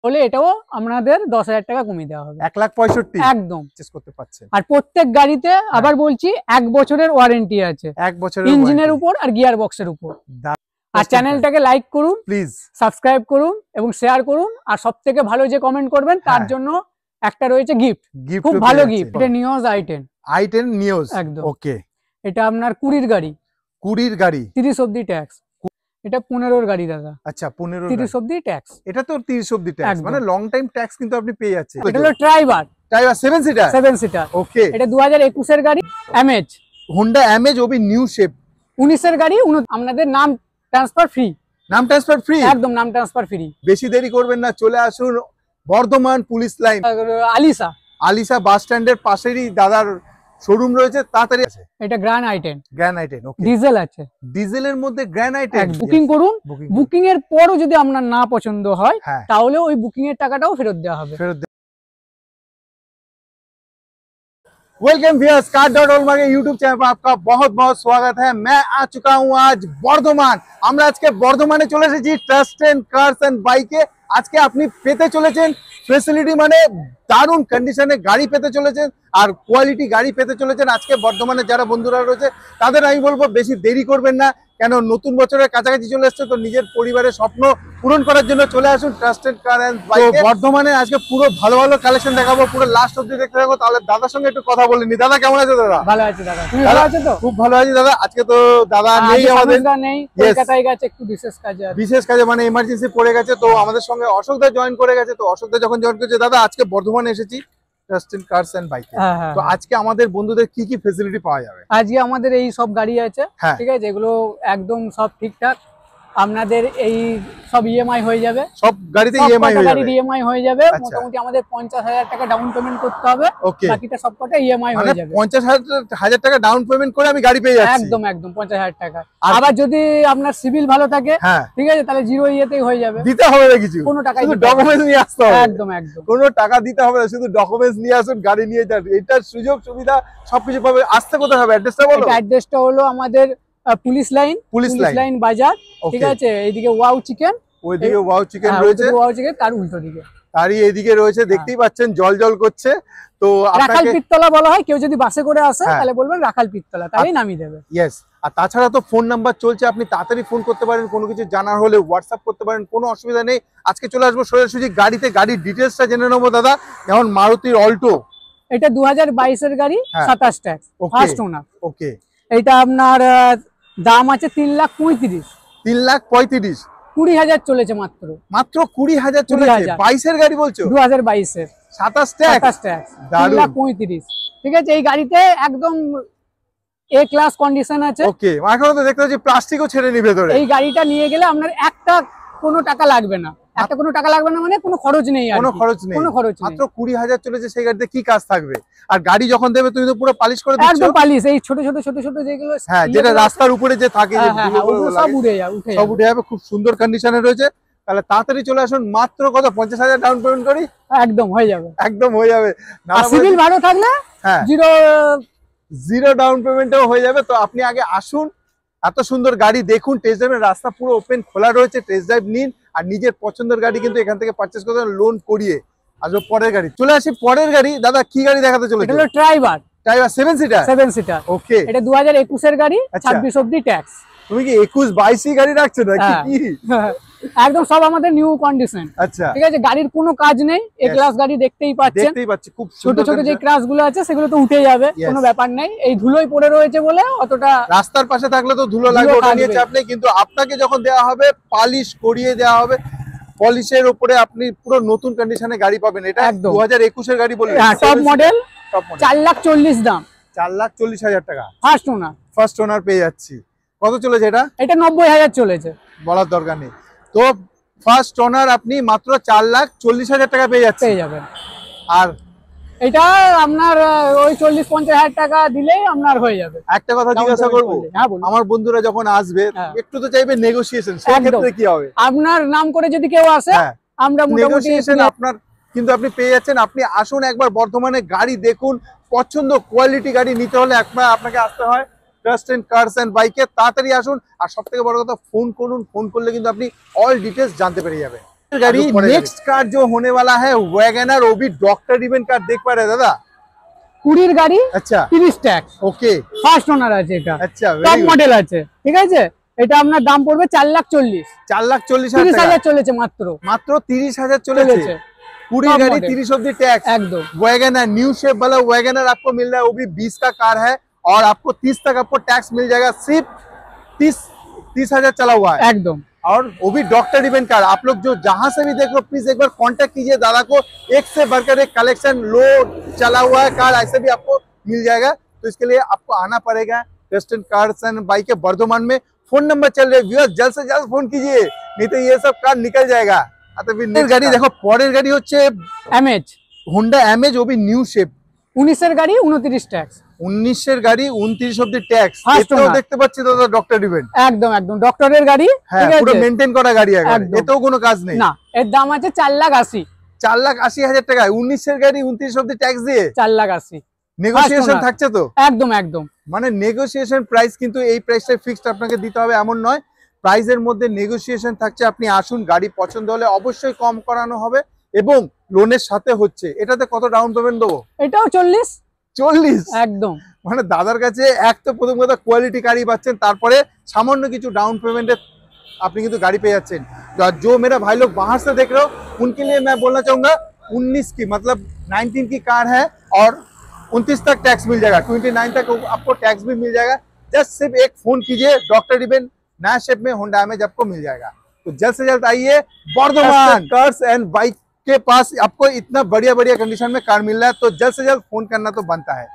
হলে এটাও আপনাদের 10,000 টাকা কমিয়ে দেওয়া হবে। 1,65,000 একদম চেস করতে পারছেন। আর প্রত্যেক গাড়িতে আবার বলছি 1 বছরের ওয়ারেন্টি আছে, 1 বছরের ইঞ্জিনের উপর আর গিয়ার বক্সের উপর। আর চ্যানেলটাকে লাইক করুন প্লিজ, সাবস্ক্রাইব করুন এবং শেয়ার করুন। আর সবথেকে ভালো যে কমেন্ট করবেন তার জন্য একটা রয়েছে গিফট, খুব ভালো গিফট। এটা নিওস i10 নিওস একদম। ওকে, এটা আপনার 20 গাড়ি, 20 গাড়ি 30 অবধি ট্যাক্স। এটা 15 গাড়ি দাদা। আচ্ছা 15 30 অবধি ট্যাক্স। এটা তো 30 অবধি ট্যাক্স, মানে লং টাইম ট্যাক্স কিন্তু আপনি পেয়ে যাচ্ছেন। এটা হলো ড্রাইভার 7 সিটার 7 সিটার ওকে। এটা 2021 এর গাড়ি, এমএজ হোন্ডা এমএজ ওবি নিউ শেপ। 19 এর গাড়ি। আপনাদের নাম ট্রান্সফার ফ্রি, নাম ট্রান্সফার ফ্রি, একদম নাম ট্রান্সফার ফ্রি। বেশি দেরি করবেন না, চলে আসুন বর্ধমান পুলিশ লাইন, আলিশা বাস স্ট্যান্ডের পাশেরই দাদার শোরুম রয়েছে, তাড়াতাড়ি আছে। এটা গ্র্যান্ড i10 ওকে, ডিজেল আছে। ডিজেলের মধ্যে গ্র্যান্ড i10 বুকিং করুন। বুকিং এর পরও যদি আপনার না পছন্দ হয় তাহলে ওই বুকিং এর টাকাটাও ফেরত দেওয়া হবে। वेलकम व्यूअर्स, कार.all के यूट्यूब चैनल पर आपका बहुत बहुत स्वागत है। मैं आ चुका हूं आज बर्धमान। আমরা আজকে বর্ধমানে চলে এসেছি ট্রাস্ট এন্ড কারস এন্ড বাইকে। আজকে আপনি পেতে চলেছেন ফ্যাসিলিটি, মানে দারুণ কন্ডিশনে গাড়ি পেতে চলেছেন আর কোয়ালিটি গাড়ি পেতে চলেছেন। আজকে বর্ধমানে যারা বন্ধুরা রয়েছে তাদের আমি বলবো বেশি দেরি করবেন না, কেন নতুন বছরের কাছাকাছি চলে এসছে, তো নিজের পরিবারের স্বপ্ন পূরণ করার জন্য চলে আসুন trust and car and bike. বর্ধমানে আজকে পুরো ভালো ভালো কালেকশন দেখাবো, পুরো লাস্ট অবধি দেখতে থাকবো। তাহলে দাদার সঙ্গে একটু কথা বলে নি। দাদা কেমন আছে? দাদা ভালো আছে। দাদা তুমি ভালো আছো তো? খুব ভালো আছি দাদা। আজকে তো দাদা নেই, আমাদের নেই, কলকাতায় গেছে একটু বিশেষ কাজে, মানে এমার্জেন্সি পড়ে গেছে। তো আমাদের সঙ্গে অশোকদা জয়েন করে গেছে। তো অশোকদা যখন জয়েন করেছে, দাদা আজকে বর্ধমানে এসেছি ট্রাস্ট এন্ড কারস এন্ড বাইকে। তো আজকে আমাদের বন্ধুদের কি কি ফ্যাসিলিটি পাওয়া যাবে? আজকে আমাদের এই সব গাড়ি আছে, ঠিক আছে, এগুলো একদম সব ঠিকঠাক। আপনাদের এই সব ইএমআই হয়ে যাবে, সব গাড়িতে ইএমআই হয়ে যাবে। মোটামুটি আমাদের 50,000 টাকা ডাউন পেমেন্ট করতে হবে, বাকিটা সবকটা ইএমআই হয়ে যাবে। 50,000 টাকা ডাউন পেমেন্ট করে আমি গাড়ি পেয়ে যাচ্ছি? একদম 50,000 টাকা। আবার যদি আপনার সিভিল ভালো থাকে, ঠিক আছে, তাহলে জিরো ইয়েতেই হয়ে যাবে। দিতে হবে না কিছু, কোনো টাকা, শুধু ডকুমেন্টস নিয়ে আসতে হবে। একদম কোনো টাকা দিতে হবে না, শুধু ডকুমেন্টস নিয়ে আসুন, গাড়ি নিয়ে যান। এটার সুযোগ সুবিধা সবকিছু পাবে। আসতে কোথায় হবে? অ্যাড্রেসটা বলো। অ্যাড্রেসটা হলো আমাদের পুলিশ লাইন বাজার, ঠিক আছে। এইদিকে ওয়াও চিকেন, ওইদিকে ওয়াও চিকেন রয়েছে, ওয়াও চিকেন তার উল্টো দিকে, তারই এইদিকে রয়েছে। দেখতেই পাচ্ছেন জল জল করছে। তো রাখাল পিত্তলা বলা হয়। কেউ যদি বাসে করে আসে তাহলে বলবেন রাখাল পিত্তলা, তাহলেই নামিয়ে দেবে। ইয়েস। আর তাছাড়া তো ফোন নাম্বার চলছে, আপনি তাড়াতাড়ি ফোন করতে পারেন, কোনো কিছু জানার হলে হোয়াটসঅ্যাপ করতে পারেন, কোনো অসুবিধা নেই। আজকে চলে আসবো সোজাসুজি গাড়িতে, গাড়ির ডিটেলসটা জেনে নেবো দাদা। যেমন মারুতির অল্টো, এটা 2022 এর গাড়ি, 27 ট্যাক্স, ফার্স্ট ওনার। ওকে, এটা আপনার দাম আছে 3,35,000। 3,35,000, 20,000 চলেছে মাত্র 20,000 চলেছে। 22 এর গাড়ি বলছো? 2022 এর 27 ট্যাক্স, 3,35,000, ঠিক আছে। এই গাড়িতে একদম এ ক্লাস কন্ডিশন আছে। ওকে, এখন তো দেখতে পাচ্ছি প্লাস্টিকও ছেড়ে নি ভেতরে। এই গাড়িটা নিয়ে গেলে আপনার কোনো টাকা লাগবে না, কোনো টাকা লাগবে না, মানে কোনো খরচ নেই, কোনো খরচ নেই, মাত্র 20,000 চলেছে। সেই গাড়িতে কি কাজ থাকবে? আর গাড়ি যখন দেবে তুমি তো পুরো পালিশ করে দিচ্ছ। একদম পালিশ, এই ছোট যেগুলো, যেটা রাস্তার উপরে যে থাকে, সব উঠে যাবে, খুব সুন্দর কন্ডিশনে রয়েছে। তাহলে তাড়াতাড়ি চলে আসুন। মাত্র কত? 50,000 ডাউন পেমেন্ট করি, একদম হয়ে যাবে, একদম হয়ে যাবে। সিভিল ভালো থাকলে জিরো ডাউন পেমেন্টও হয়ে যাবে। তো আপনি আগে আসুন, এত সুন্দর গাড়ি দেখুন, টেস্ট ড্রাইভের রাস্তা পুরো ওপেন খোলা রয়েছে, টেস্ট ড্রাইভ নিন। আর নিজের পছন্দের গাড়ি কিন্তু এখান থেকে পারচেজ করতে লোন করিয়ে আসবো। পরের গাড়ি চলে আসি, পরের গাড়ি দাদা কি গাড়ি দেখাতে চলেছে? এটা হলো ড্রাইভার 7 সিটার। ওকে, এটা 2021 এর গাড়ি, 26 অবধি ট্যাক্স। তুমি কি 21-22 গাড়ি রাখছো নাকি? একদম সব আমাদের নিউ কন্ডিশন। আচ্ছা, ঠিক আছে, গাড়ির কোনো কাজ নেই। এ ক্লাস গাড়ি দেখতেই পাচ্ছি, খুব ছোট ছোট যে ক্রাশ গুলো আছে সেগুলো তো উঠে যাবে, কোনো ব্যাপার নেই। এই ধুলোই পড়ে রয়েছে বলে অতটা, রাস্তার পাশে থাকলে তো ধুলো লাগবে, ওটা নিয়ে চাপ নেই। কিন্তু আপনাকে যখন দেওয়া হবে, পালিশ করিয়ে দেওয়া হবে, পলিশের উপরে আপনি পুরো নতুন কন্ডিশনে গাড়ি পাবেন। এটা 2021 এর গাড়ি বললেন, টপ মডেল, 4,40,000 দাম, 4,40,000 টাকা। ফার্স্ট ওনার পেয়ে যাচ্ছি। কত চলেছে এটা? এটা 90,000 চলেছে, বলার দরকার নেই। তো ফার্স্ট ওনার আপনি মাত্র 4,40,000 টাকা পেয়ে যাবেন। আর এটা আপনার ওই 40-50,000 টাকা দিলেই আপনার হয়ে যাবে। একটা কথা জিজ্ঞাসা করবো, আমার বন্ধুরা যখন আসবে একটু তো চাইবে নেগোসিয়েশন, সেই ক্ষেত্রে কি হবে? আপনার নাম করে যদি কেউ আসে, আমরা নেগোসিয়েশন আপনার কিন্তু আপনি পেয়ে যাচ্ছেন। আপনি আসুন একবার বর্ধমানে, গাড়ি দেখুন, পছন্দ কোয়ালিটি গাড়ি নিতে হলে একবার আপনাকে আসতে হয় ট্রাস্ট এন্ড কারস এন্ড বাইকে। তাড়াতাড়ি আসুন। আর সব থেকে বড় কথা, ফোন করুন, ফোন করলে কিন্তু আপনি অল ডিটেলস জানতে পেরে যাবেন। गाड़ी नेक्स्ट कार जो होने वाला है वैगनर, वो भी डॉक्टर इवेंट कार देख पा रहे हैं दादा। 20 গাড়ি, अच्छा 30 ট্যাক্স, ओके ফার্স্ট ওনার আছে এটা। अच्छा টপ মডেল আছে, ঠিক আছে। এটা আপনার দাম পড়বে 4,40,000, 4,40,000 30,000 চলেছে মাত্র। মাত্র 30,000 চলেছে। पूरी गाड़ी 30 ऑफ द टैक्स एकदम। वैगनर न्यू शेप वाला वैगनर आपको मिल रहा है, वो भी 20 का कार है और आपको 30 तक आपको टैक्स मिल जाएगा। सिर्फ 30,000 चला हुआ है एकदम। और वो भी डॉक्टर इवेंट कार। आप लोग जो जहां से भी देख लो प्लीज एक बार कांटेक्ट कीजिए दादा को। एक से बढ़कर एक कलेक्शन लो चला हुआ है कार, ऐसे भी आपको मिल जाएगा। तो इसके लिए आपको आना पड़ेगा ट्रस्टेड कार्स एंड बाइक के बर्धमान में। फोन नंबर चल रहे व्यूअर्स, जल्द से जल्द फोन कीजिए, नहीं तो ये सब कार निकल जाएगा। गाड़ी देखो পরের গাড়ি হচ্ছে এমএজ, হোন্ডা এমএজ, ও भी নিউ শেপ। 19 এর গাড়ি 29 ট্যাক্স, 19 এর গাড়ি 29 অব দি ট্যাক্স। First এটাও owner। দেখতে পাচ্ছি দাদা ডক্টর ইভেন্ট। একদম একদম ডক্টরের গাড়ি, হ্যাঁ ঠিক পুরো আছে। মেইনটেইন করা গাড়ি একবার, একদম। এতেও কোনো কাজ নেই। না, এর দাম আছে 4,80,000, 4,80,000 টাকা 19 এর গাড়ি 29 অব দি ট্যাক্স দিয়ে 4,80,000। Negotiation owner। থাকছে তো? একদম একদম। মানে নেগোসিয়েশন প্রাইস, কিন্তু এই প্রাইসটা ফিক্সড আপনাকে দিতে হবে এমন নয়, প্রাইসের মধ্যে নেগোসিয়েশন থাকছে। আপনি আসুন, গাড়ি পছন্দ হলে অবশ্যই কম করানো হবে এবং লোনের সাথে হচ্ছে। এটাতে কত ডাউন পেমেন্ট দেবো? এটাও 40। 40? একদম। মানে দাদার কাছে এক তো প্রথম কথা কোয়ালিটি গাড়ি পাচ্ছেন, তারপরে সামান্য কিছু ডাউন পেমেন্টে আপনি কিন্তু गाड़ी पे যাচ্ছেন। जो मेरा भाई लोग बाहर से देख रहे हो उनके लिए मैं बोलना चाहूंगा 19 की मतलब 19 की कार है और 29 तक टैक्स मिल जाएगा, 29 तक आपको टैक्स भी मिल जाएगा। जस्ट सिर्फ एक फोन कीजिए, डॉक्टर इवेंट नया शेप में होंडा इमेज आपको मिल जाएगा। तो जल्द से जल्द आइए बर्धमान कार्स एंड बाइक के पास, आपको इतना बढ़िया बढ़िया कंडीशन में कार मिल रहा है, तो जल्द से जल्द फोन करना तो बनता है।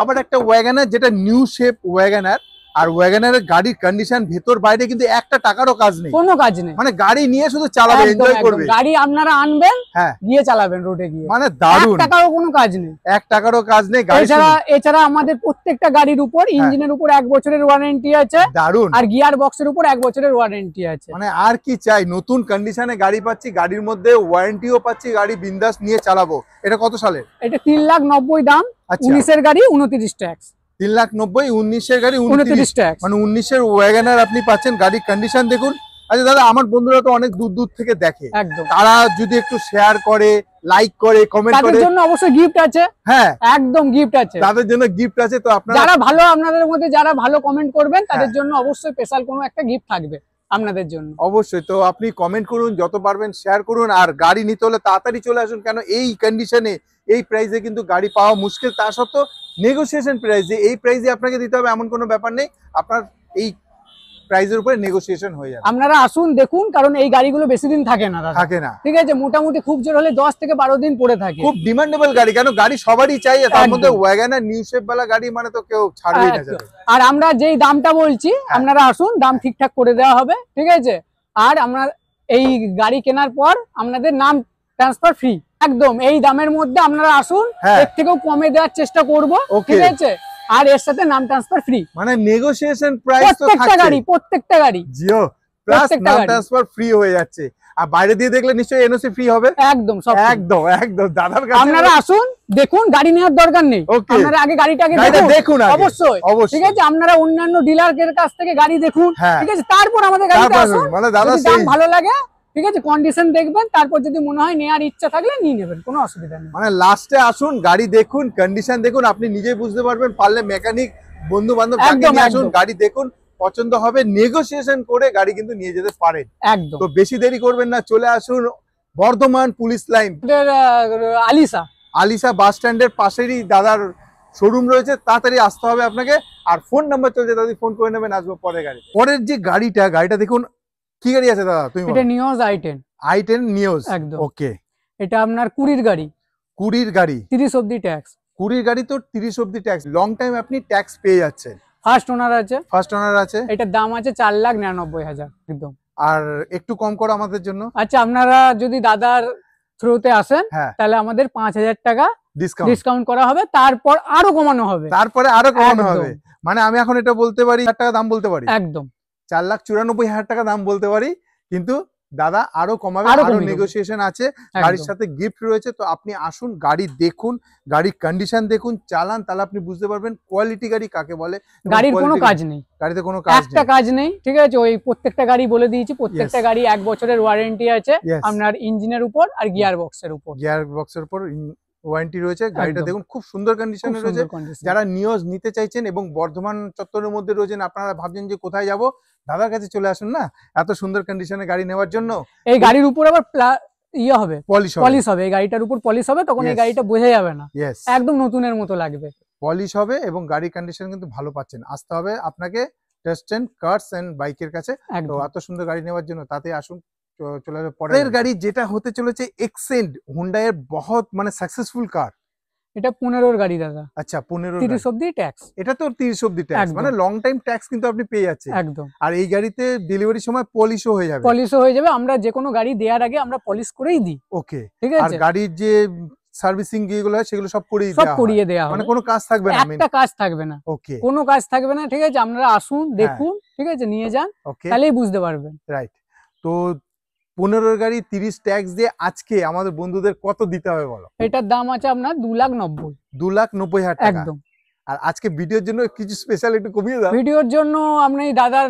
আবার একটা ওয়াগনার যেটা নিউ শেপ ওয়াগনার, আর ওয়াগনারের গাড়ির কন্ডিশন ভেতর বাইরে কিন্তু একটা টাকারও কাজ নেই, কোনো কাজ নেই। মানে গাড়ি নিয়ে শুধু চালাবে, একদম, এনজয় একদম। করবে। গাড়ি আপনারা আনবেন, হ্যাঁ গিয়ে চালাবেন রোডে গিয়ে, মানে দারুণ। 1 টাকারও কোনো কাজ নেই, 1 টাকারও কাজ নেই। গাড়ি এছাড়া আমাদের প্রত্যেকটা গাড়ির উপর ইঞ্জিনের উপর 1 বছরের ওয়ারেন্টি আছে, দারুণ। আর গিয়ার বক্সের উপর 1 বছরের ওয়ারেন্টি আছে। মানে আর কি চাই, নতুন কন্ডিশনে গাড়ি পাচ্ছি, গাড়ির মধ্যে ওয়ারেন্টিও পাচ্ছি, গাড়ি বিন্দাস নিয়ে চালাবো। এটা কত সালের? এটা 3,90,000 দাম, আচ্ছা। 19 এর গাড়ি 29 ট্যাক্স। 3,90,000, 19 এর গাড়ি 29 ট্যাক্স, মানে 19 এর ওয়াগনার আপনি পাচ্ছেন। গাড়ির কন্ডিশন দেখুন। আচ্ছা দাদা, আমার বন্ধুরা তো অনেক দূর দূর থেকে দেখে, একদম। তারা যদি একটু শেয়ার করে, লাইক করে, কমেন্ট তাদের করে, জন্য অবশ্যই গিফট আছে। হ্যাঁ একদম গিফট আছে, তাদের জন্য গিফট আছে। তো আপনারা যারা ভালো, আপনাদের মধ্যে যারা ভালো কমেন্ট করবেন তাদের জন্য অবশ্যই স্পেশাল কোনো একটা গিফট থাকবে আপনাদের জন্য। অবশ্যই, তো আপনি কমেন্ট করুন, যত পারবেন শেয়ার করুন, আর গাড়ি নিতে হলে তাড়াতাড়ি চলে আসুন, কেন এই কন্ডিশনে এই প্রাইসে কিন্তু গাড়ি পাওয়া মুশকিল। তা সত্ত্বেও নেগোসিয়েশন প্রাইসে, এই প্রাইসে আপনাকে দিতে হবে এমন কোনো ব্যাপার নেই, আপনার এই প্রাইসের উপরে নেগোসিয়েশন হয়ে যাবে। আপনারা আসুন, দেখুন, কারণ এই গাড়িগুলো বেশি দিন থাকে না দাদা, থাকে না, ঠিক আছে। মোটামুটি খুব জোর হলে 10 থেকে 12 দিন পড়ে থাকে। খুব ডিমান্ডেবল গাড়ি, কেন গাড়ি সবারই চাই, তার একদম। মধ্যে ওয়াগনার নিউ শেপ वाला গাড়ি মানে তো কেউ ছাড়বেই না যাবে। আর আমরা যেই দামটা বলছি, আপনারা আসুন, দাম ঠিকঠাক করে দেওয়া হবে, ঠিক আছে। আর আমরা এই গাড়ি কেনার পর আপনাদের নাম ট্রান্সফার ফ্রি, একদম। এই দামের মধ্যে আপনারা আসুন, হ্যাঁ। এর থেকেও কমে দেওয়ার চেষ্টা করব, Okay। ঠিক আছে। আর এর সাথে নাম ট্রান্সফার ফ্রি, মানে নেগোসিয়েশন প্রাইস তো প্রত্যেকটা থাকছে, গাড়ি, প্রত্যেকটা গাড়ি জিও প্লাস প্রত্যেকটা নাম গাড়ি। ট্রান্সফার ফ্রি হয়ে যাচ্ছে। আর বাইরে দিয়ে দেখলে নিশ্চয়ই এনওসি ফ্রি হবে। একদম সব free। একদম একদম দাদার কাছে আপনারা আসুন, দেখুন, গাড়ি নেওয়ার দরকার নেই, Okay। আপনারা আগে গাড়িটাকে গাড়িটা দেখুন আগে। অবশ্যই, অবশ্যই। ঠিক আছে। আপনারা অন্যান্য ডিলারের কাছ থেকে গাড়ি দেখুন, হ্যাঁ। ঠিক আছে, তারপর আমাদের গাড়িতে তারপর আসুন। মানে দাদা যদি দাম সেই ভালো লাগে, ঠিক আছে, কন্ডিশন দেখবেন, তারপর যদি মনে হয় নেওয়ার ইচ্ছা থাকলে নিয়ে নেবেন, কোনো অসুবিধা নেই। মানে লাস্টে আসুন, গাড়ি দেখুন, কন্ডিশন দেখুন, আপনি নিজেই বুঝতে পারবেন। পারলে মেকানিক বন্ধু বান্ধব একদম, নিয়ে আসুন, একদম। গাড়ি দেখুন, পছন্দ হবে, নেগোসিয়েশন করে গাড়ি কিন্তু নিয়ে যেতে পারেন। একদম। তো বেশি দেরি করবেন না, চলে আসুন বর্ধমান পুলিশ লাইন, আমাদের, আলিশা আলিশা বাস স্ট্যান্ডের পাশেরই দাদার শোরুম রয়েছে। তাড়াতাড়ি আসতে হবে আপনাকে, আর ফোন নাম্বার চলছে, দাদি ফোন করে নেবেন, আসবো পরের গাড়ি। পরের যে গাড়িটা দেখুন, কি গাড়ি আছে দাদা? তুমি এটা নিওজ i10, i10 নিওজ, একদম। ওকে। এটা আপনার 20 গাড়ি, 20 গাড়ি, 30 অবধি ট্যাক্স, 20 গাড়ি তো 30 অব্দি ট্যাক্স, লং টাইম আপনি ট্যাক্স পেয়ে যাচ্ছেন। ফার্স্ট ওনার আছে, ফার্স্ট ওনার আছে, এটার দাম আছে 4,99,000 একদম। আর একটু কম করো আমাদের জন্য। আচ্ছা, আপনারা যদি দাদার থ্রুতে আসেন, হ্যাঁ, তাহলে আমাদের 5,000 টাকা ডিসকাউন্ট, ডিসকাউন্ট করা হবে, তারপর আরো কমানো হবে, তারপরে আরো কমানো একদম। হবে। মানে আমি এখন এটা বলতে পারি, 1,000 টাকা দাম বলতে পারি, একদম। 4,94,000 টাকা দাম বলতে পারি, কিন্তু দাদা আরো কমাবে, আরো আরো কমিয়ে দেবো। নেগোসিয়েশন আছে, গাড়ির সাথে গিফট রয়েছে। তো আপনি আসুন, গাড়ি দেখুন, গাড়ির কন্ডিশন দেখুন, চালান, তাহলে আপনি বুঝতে পারবেন কোয়ালিটি গাড়ি কাকে বলে। এবং গাড়ির কোনো quality কাজ নেই, গাড়িতে কোনো কাজ একটা নেই। কাজ নেই, ঠিক আছে। ওই প্রত্যেকটা গাড়ি বলে দিয়েছি, প্রত্যেকটা গাড়ি 1 বছরের ওয়ারেন্টি আছে Yes. আপনার ইঞ্জিনের উপর আর গিয়ার বক্সের উপর। গিয়ার বক্সের উপর ওয়ারেন্টি রয়েছে। গাড়িটা একদম। দেখুন খুব সুন্দর খুব কন্ডিশনে রয়েছে। সুন্দর condition। যারা নিওজ নিতে চাইছেন এবং বর্ধমান চত্বরের মধ্যে রয়েছেন, আপনারা ভাবছেন যে কোথায় যাব, দাদার কাছে চলে আসুন না, এত সুন্দর কন্ডিশনে গাড়ি নেওয়ার জন্য। এই গাড়ির উপর আবার ইয়ে হবে, পলিশ পলিশ হবে, এই গাড়িটার উপর পলিশ হবে, তখন এই Yes. গাড়িটা বোঝা যাবে না, ইয়েস, একদম নতুনের মতো লাগবে। পলিশ হবে এবং গাড়ির কন্ডিশন কিন্তু ভালো পাচ্ছেন। আসতে হবে আপনাকে টেস্টেন কার্স এন্ড বাইকের কাছে। তো একদম। এত সুন্দর গাড়ি নেওয়ার জন্য তাতে আসুন, চলে আসবে পরের গাড়ি, যেটা হতে চলেছে এক্সেন্ট, হুন্ডাই এর বহুত মানে সাকসেসফুল কার। এটা 15 গাড়ি দাদা, আচ্ছা 15 30 অব্দি ট্যাক্স। এটা তো 30 অব্দি ট্যাক্স, একদম। মানে লং টাইম ট্যাক্স কিন্তু আপনি পেয়ে যাচ্ছেন। একদম আর এই গাড়িতে ডেলিভারি সময় পলিশও হয়ে যাবে। পলিশও হয়ে যাবে, আমরা যে কোনো গাড়ি দেওয়ার আগে আমরা পলিশ করেই দিই, ওকে। ঠিক আর আছে। গাড়ির যে সার্ভিসিং যেগুলো হয় সেগুলো সব করেই সব দেওয়া হয়, করিয়ে দেওয়া মানে হবে, কোনো কাজ থাকবে না। একটা কাজ থাকবে না, ওকে কোনো কাজ থাকবে না, ঠিক আছে। আপনারা আসুন, দেখুন, ঠিক আছে, নিয়ে যান, ওকে তাহলেই বুঝতে পারবেন। রাইট। তো 15 গাড়ি 30 ট্যাক্স দিয়ে আজকে আমাদের বন্ধুদের কত দিতে হবে বলো? এটার দাম আছে আপনার 2,90,000। 2,90,000 টাকা। একদম। আর আজকে ভিডিওর জন্য কিছু স্পেশাল একটু কমিয়ে দাও। ভিডিওর জন্য আপনি দাদার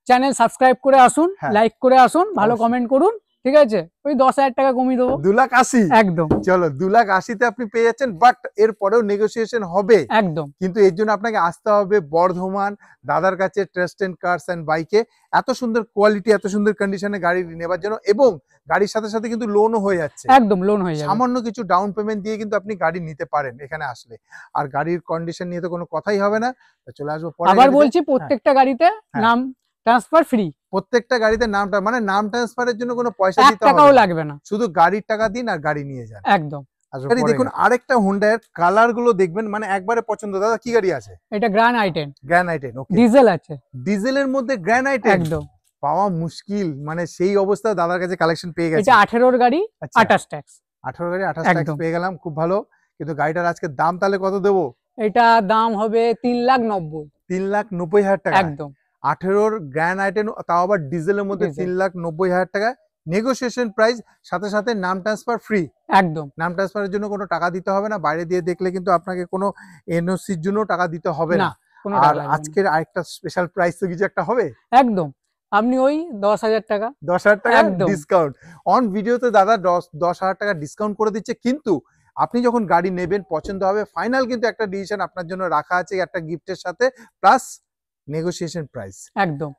চ্যানেল সাবস্ক্রাইব করে আসুন, হ্যাঁ। লাইক করে আসুন, ভালো অবশ্যই। কমেন্ট করুন, ঠিক আছে। ওই 10,000 টাকা কমিয়ে দেবো। 2,80,000 একদম চলো 2,80,000 আপনি পেয়ে যাচ্ছেন, বাট এর পরেও নেগোসিয়েশন হবে। একদম কিন্তু এর জন্য আপনাকে আসতে হবে বর্ধমান দাদার কাছে, ট্রাস্টেন কার্স এন্ড বাইকে। এত সুন্দর কোয়ালিটি, এত সুন্দর কন্ডিশনে গাড়ি নেবার জন্য, এবং গাড়ির সাথে সাথে কিন্তু লোনও হয়ে যাচ্ছে। একদম লোন হয়ে যাবে। সামান্য কিছু ডাউন পেমেন্ট দিয়ে কিন্তু আপনি গাড়ি নিতে পারেন এখানে আসলে। আর গাড়ির কন্ডিশন নিয়ে তো কোনো কথাই হবে না। তো চলে আসবো পরে। আবার বলছি, প্রত্যেকটা গাড়িতে হ্যাঁ। নাম ট্রান্সফার ফ্রি, প্রত্যেকটা গাড়িতে নামটা মানে নাম ট্রান্সফারের জন্য কোনো পয়সা 1 দিতে টাকাও হবে না, লাগবে না। শুধু গাড়ির টাকা দিন আর গাড়ি নিয়ে যান। একদম। গাড়ি দেখুন, আরেকটা হোন্ডার কালার গুলো দেখবেন, মানে একবারে পছন্দ। দাদা কি গাড়ি আছে? এটা গ্র্যান্ড আইটেন, গ্র্যান্ড আইটেন। ওকে, ডিজেল আছে। ডিজেলের মধ্যে গ্র্যান্ড আইটেন একদম। পাওয়া মুশকিল, মানে সেই অবস্থা দাদার কাছে কালেকশন পেয়ে গেছে। এটা 18 গাড়ি, আচ্ছা, 28 ট্যাক্স। 18 গাড়ি 28 ট্যাক্স একদম। পেয়ে গেলাম, খুব ভালো। কিন্তু গাড়িটার আজকে দাম তাহলে কত দেবো? এটা দাম হবে 3,90,000। 3,90,000 টাকা। একদম 18 গ্র্যান্ড আইটেন, তাও আবার ডিজেলের মধ্যে ডিজেল। 3,90,000 টাকা। নেগোসিয়েশন প্রাইস, সাথে সাথে নাম ট্রান্সফার ফ্রি। একদম নাম ট্রান্সফারের জন্য কোনো টাকা দিতে হবে না, বাইরে দিয়ে দেখলে কিন্তু আপনাকে কোনো এনওসির জন্য টাকা দিতে হবে না। না, কোনো আর টাকা লাগবে না। আজকের আরেকটা স্পেশাল প্রাইস তো কিছু একটা হবে। একদম আপনি ওই 10,000 টাকা 10,000 টাকা একদম। ডিসকাউন্ট অন ভিডিওতে দাদা 10,000 টাকা ডিসকাউন্ট করে দিচ্ছে। কিন্তু আপনি যখন গাড়ি নেবেন, পছন্দ হবে, ফাইনাল কিন্তু একটা ডিসিশন আপনার জন্য রাখা আছে একটা গিফটের সাথে, প্লাস নেগোসিয়েশন প্রাইস। একদম।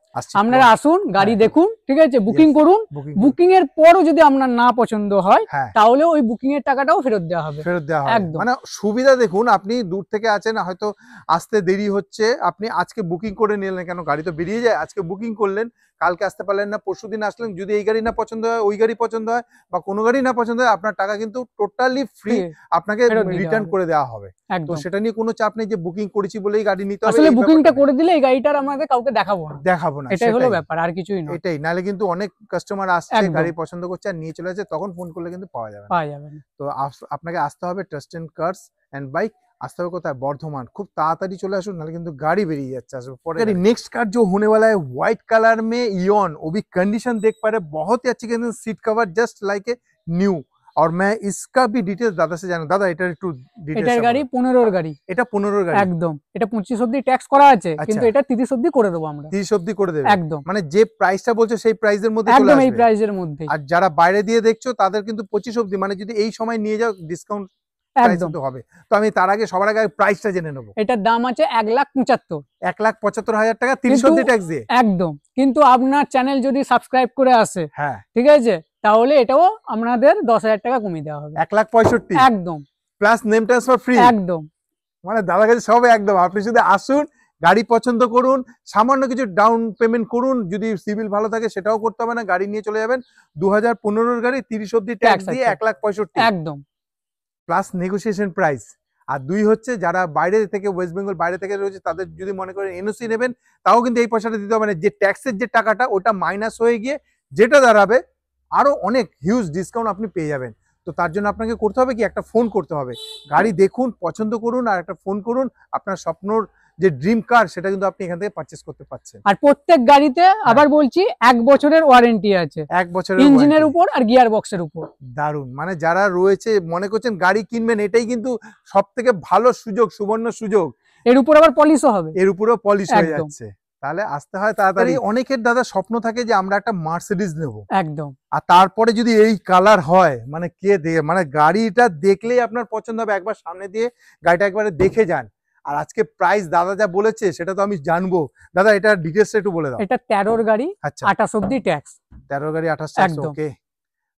আপনারা আসুন, গাড়ি হ্যাঁ। দেখুন, ঠিক আছে, বুকিং Yes. করুন। বুকিং বুকিং এর পরও যদি আপনার না পছন্দ হয়, হ্যাঁ তাহলে ওই বুকিং এর টাকাটাও ফেরত দেওয়া হবে। ফেরত দেওয়া হবে। একদম। মানে সুবিধা দেখুন, আপনি দূর থেকে আছেন, হয়তো আসতে দেরি হচ্ছে, আপনি আজকে বুকিং করে নিলেন, কেন গাড়ি তো বেরিয়ে যায়, আজকে বুকিং করলেন, কালকে আসতে পারলেন না, পরশুদিন আসলেন, যদি এই গাড়ি না পছন্দ হয়, ওই গাড়ি পছন্দ হয়, বা কোনো গাড়ি না পছন্দ হয়, আপনার টাকা কিন্তু টোটালি ফ্রি আপনাকে ফেরত দিয়ে রিটার্ন দেওয়া করে দেওয়া হবে। তো একদম। সেটা নিয়ে কোনো চাপ নেই যে বুকিং করেছি বলেই গাড়ি নিতে হবে। আসলে এই বুকিংটা ব্যাপারটা করে দিলে এই গাড়িটার আমাদের কাউকে দেখাবো না, দেখাবো না, এটাই হলো সেটাই। ব্যাপার, আর কিছুই না, এটাই, নালে কিন্তু অনেক কাস্টমার আসছে, একদম। গাড়ি পছন্দ করছে আর নিয়ে চলে যাচ্ছে, তখন ফোন করলে কিন্তু পাওয়া যাবে না। পাওয়া যাবে না। তো আপনাকে আসতে হবে ট্রাস্টেন কার্স এন্ড বাইক। আসতে হবে কোথায়? বর্ধমান। খুব তাড়াতাড়ি চলে আসুন, নাহলে কিন্তু गाड़ी बेरिए যাচ্ছে। আসবে পরে। नेक्स्ट कार जो होने वाला है व्हाइट कलर में इयन, वो भी कंडीशन देख पा रहे, बहुत ही अच्छी condition, seat cover just like a new. और मैं इसका भी डिटेल्स दादा से जानूं। दादा এটার একটু ডিটেইলস। এটার গাড়ি 15 গাড়ি। এটা 15 গাড়ি। একদম। এটা 25 অবধি ট্যাক্স করা আছে, কিন্তু এটা 30 অবধি করে দেবো আমরা। 30 অবধি করে দেবে একদম। মানে যে প্রাইসটা বলছো সেই প্রাইসের মধ্যে চলে একদম এই আসবে। প্রাইসের মধ্যে। আর যারা বাইরে দিয়ে দেখছো তাদের কিন্তু 25 অবধি, মানে যদি এই সময় নিয়ে যাও ডিসকাউন্ট প্রাইস একদম তো হবে। তো আমি তার আগে সবার আগে প্রাইসটা জেনে নেব। এটার দাম আছে 1,75,000। 1,75,000 টাকা 30 অবধি ট্যাক্স দিয়ে। একদম। কিন্তু আপনার চ্যানেল যদি সাবস্ক্রাইব করে আসে, হ্যাঁ ঠিক আছে, তাহলে এটাও আপনাদের 10,000 টাকা কমিয়ে দেওয়া হবে। 1,65,000 একদম প্লাস নেম ট্রান্সফার ফ্রি। একদম মানে দাদার কাছে সব একদম। আপনি শুধু আসুন, গাড়ি পছন্দ করুন, সামান্য কিছু ডাউন পেমেন্ট করুন, যদি সিভিল ভালো থাকে সেটাও করতে হবে না, গাড়ি নিয়ে চলে যাবেন। 2015 গাড়ি 30 অবধি ট্যাক্স দিয়ে 1,65,000 একদম প্লাস নেগোসিয়েশন প্রাইস। আর দুই হচ্ছে যারা বাইরে থেকে, ওয়েস্ট বেঙ্গল বাইরে থেকে রয়েছে, তাদের যদি মনে করেন এনওসি নেবেন, তাও কিন্তু এই পয়সাটা দিতে হবে না। যে ট্যাক্সের যে টাকাটা ওটা মাইনাস হয়ে গিয়ে যেটা দাঁড়াবে আরো অনেক হিউজ ডিসকাউন্ট আপনি পেয়ে যাবেন। তো তার জন্য আপনাকে করতে হবে কি, একটা ফোন করতে হবে, গাড়ি দেখুন, পছন্দ করুন, আর একটা ফোন করুন, আপনার স্বপ্নর যে ড্রিম কার সেটা কিন্তু আপনি এখান থেকে পারচেস করতে পারছেন। আর প্রত্যেক গাড়িতে আবার বলছি 1 বছরের ওয়ারেন্টি আছে, 1 বছরের ইঞ্জিনের উপর আর গিয়ার বক্সের উপর। দারুন, মানে যারা রয়েছে মনে করছেন গাড়ি কিনবেন, এটাই কিন্তু সব থেকে ভালো সুযোগ, সুবর্ণ সুযোগ। এর উপর আবার পলিশও হবে, এর উপরেও পলিশ হয়ে একদম। যাচ্ছে, তাহলে আসতে হয় তাড়াতাড়ি। অনেকের দাদা স্বপ্ন থাকে যে আমরা একটা মার্সিডিজ নেব, একদম। আর তারপরে যদি এই কালার হয়, মানে মানে গাড়িটা দেখলেই আপনার পছন্দ হবে। একবার সামনে দিয়ে গাড়িটা একবারে দেখে যান। আর আজকে প্রাইস দাদা যা বলেছে সেটা তো আমি জানবো। দাদা এটা ডিটেইলসটা একটু বলে দাও। এটা 13 গাড়ি, আচ্ছা 28 অবধি ট্যাক্স। 13 গাড়ি 28 টাকা, একদম। ওকে।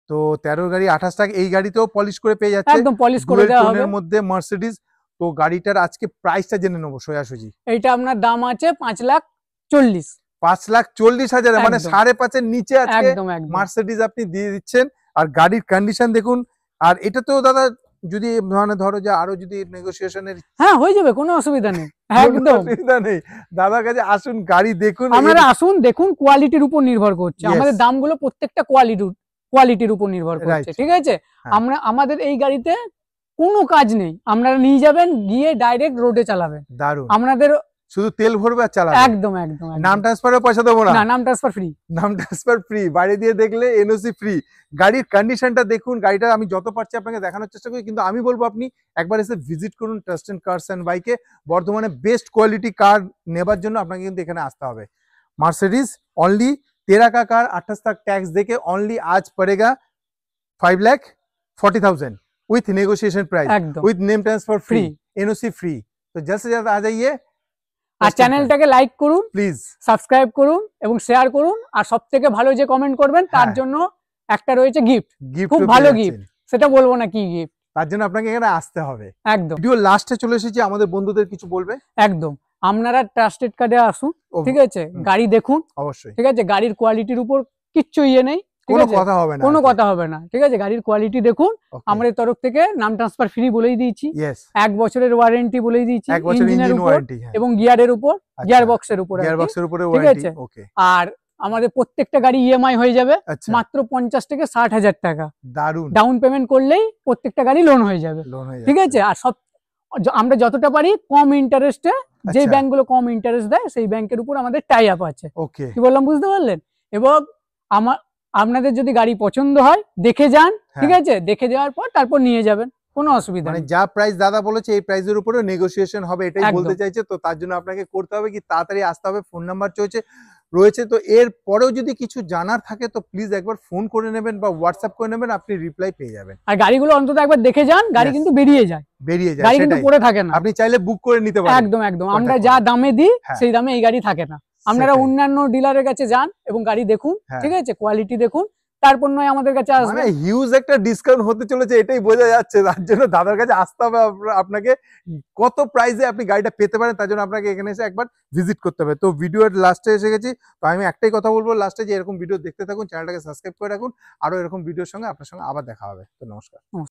তো 13 গাড়ি 28 টাকা, এই গাড়িতেও পলিশ করে পেয়ে যাচ্ছে, একদম পলিশ করে ডুয়েল দেওয়া হবে। টোনের মধ্যে মার্সিডিজ। তো গাড়িটার আজকে প্রাইসটা জেনে নেবো সোজাসুজি। এইটা আপনার দাম আছে 5,40,000। 5,40,000, মানে একদম। 5.5 এর নিচে আজকে একদম একদম। মার্সিডিজ আপনি দিয়ে দিচ্ছেন। আর গাড়ির কন্ডিশন দেখুন। আর এটা তো দাদা যদি মানে ধরো যে আরো যদি নেগোসিয়েশনের, হ্যাঁ হয়ে যাবে, কোনো অসুবিধা নেই, একদম। অসুবিধা নেই, দাদার কাছে আসুন, গাড়ি দেখুন। আপনারা আসুন, দেখুন, কোয়ালিটির উপর নির্ভর করছে। Yes. আমাদের দামগুলো প্রত্যেকটা কোয়ালিটির উপর নির্ভর করছে, Right. ঠিক আছে? হ্যাঁ। আমাদের এই গাড়িতে কোনো কাজ নেই, আপনারা নিয়ে যাবেন, গিয়ে ডাইরেক্ট রোডে চালাবেন। দারুন, আমাদের শুধু তেল ভরবে আর চালাবে। একদম একদম একদম। নাম ট্রান্সফারের পয়সা দেবো না, না, নাম ট্রান্সফার ফ্রি। নাম ট্রান্সফার ফ্রি, বাইরে দিয়ে দেখলে এনওসি ফ্রি। গাড়ির কন্ডিশনটা দেখুন, গাড়িটা আমি যত পারছি আপনাকে দেখানোর চেষ্টা করি, কিন্তু আমি বলবো আপনি একবার এসে ভিজিট করুন ট্রাস্টেড কারস এন্ড বাইকে। বর্ধমানে বেস্ট কোয়ালিটি কার নেবার জন্য আপনাকে কিন্তু এখানে আসতে হবে। মার্সিডিজ অনলি 13 का कार 28 तक टैक्स देके ओनली आज पड़ेगा 5,40,000 विथ नेगोशिएशन प्राइस, একদম with name transfer free, Free. NOC free. तो जल्द से जल्द आ जाइए আর চ্যানেলটাকে লাইক করুন, प्लीज। সাবস্ক্রাইব করুন এবং শেয়ার করুন। আর সবথেকে ভালো যে কমেন্ট করবেন তার হ্যাঁ। জন্য একটা রয়েছে গিফট, গিফট খুব ভালো gift। সেটা বলবো না কি গিফট। তার জন্য আপনাকে এখানে আসতে হবে। একদম ভিডিও লাস্টে চলে এসেছি, আমাদের বন্ধুদের কিছু বলবে? একদম। আপনারা ট্রাস্টেড কার্ডে আসুন, ও, ঠিক আছে? হুম। গাড়ি দেখুন, অবশ্যই, ঠিক আছে? গাড়ির কোয়ালিটির উপর কিচ্ছু ইয়ে নেই, ঠিক কোনো আছে? কথা হবে না, কোনো কথা হবে না, ঠিক আছে? গাড়ির কোয়ালিটি দেখুন। আমাদের তরফ থেকে নাম ট্রান্সফার ফ্রি বলেই দিয়েছি, ইয়েস, 1 বছরের ওয়ারেন্টি বলেই দিয়েছি, 1 বছর ইঞ্জিনের ইঞ্জিন উপর ওয়ারেন্টি, এবং গিয়ারের উপর, গিয়ার বক্সের উপর, গিয়ার বক্সের উপরে ঠিক ওয়ারেন্টি, আছে? ওকে। আর আমাদের প্রত্যেকটা গাড়ি ইএমআই হয়ে যাবে আচ্ছা, মাত্র 50 থেকে 60,000 টাকা। দারুন, ডাউন পেমেন্ট করলেই প্রত্যেকটা গাড়ি লোন হয়ে যাবে, লোন হয়ে ঠিক যাচ্ছে। আছে? আর আমরা যতটা পারি কম ইন্টারেস্টে, যে আচ্ছা। ব্যাংকগুলো কম ইন্টারেস্ট দেয় সেই ব্যাংকের উপর আমাদের টাই আপ আছে। ওকে, কি বললাম বুঝতে পারলেন? এবং আপনাদের যদি গাড়ি পছন্দ হয় দেখে যান, ঠিক হ্যাঁ। আছে? দেখে যাওয়ার পর তারপর নিয়ে যাবেন, কোনো অসুবিধা মানে নেই। যা প্রাইস দাদা বলেছে এই প্রাইসের উপরে নেগোসিয়েশন হবে, এটাই একদম। বলতে চাইছে। তো তার জন্য আপনাকে করতে হবে কি, তাড়াতাড়ি আসতে হবে। ফোন নাম্বার রয়েছে। তো এর পরেও যদি কিছু জানার থাকে তো প্লিজ একবার ফোন করে নেবেন বা হোয়াটসঅ্যাপ করে নেবেন, আপনি রিপ্লাই পেয়ে যাবেন। আর গাড়িগুলো অন্তত একবার দেখে যান, গাড়ি Yes. কিন্তু বেরিয়ে যায়, বেরিয়ে যায়, গাড়ি কিন্তু সেটাই। পড়ে থাকে না। আপনি চাইলে বুক করে নিতে পারেন। একদম একদম। contact আমরা করে। যা দামে দিই হ্যাঁ। সেই দামে এই গাড়ি থাকে না। আপনারা সেটাই। অন্যান্য ডিলারের কাছে যান এবং গাড়ি দেখুন, হ্যাঁ। ঠিক আছে? কোয়ালিটি দেখুন, তারপর নয় আমাদের কাছে মানে আসবেন। হিউজ একটা ডিসকাউন্ট হতে চলেছে, এটাই বোঝা যাচ্ছে। তার জন্য দাদার কাছে আসতে হবে আপনাকে। কত প্রাইসে আপনি গাড়িটা পেতে পারেন তার জন্য আপনাকে এখানে এসে একবার ভিজিট করতে হবে। তো ভিডিওর লাস্টে এসে গেছি। তো আমি একটাই কথা বলবো লাস্টে, যে এরকম ভিডিও দেখতে থাকুন, চ্যানেলটাকে সাবস্ক্রাইব করে রাখুন। আরো এরকম ভিডিওর সঙ্গে আপনার সঙ্গে আবার দেখা হবে। তো নমস্কার।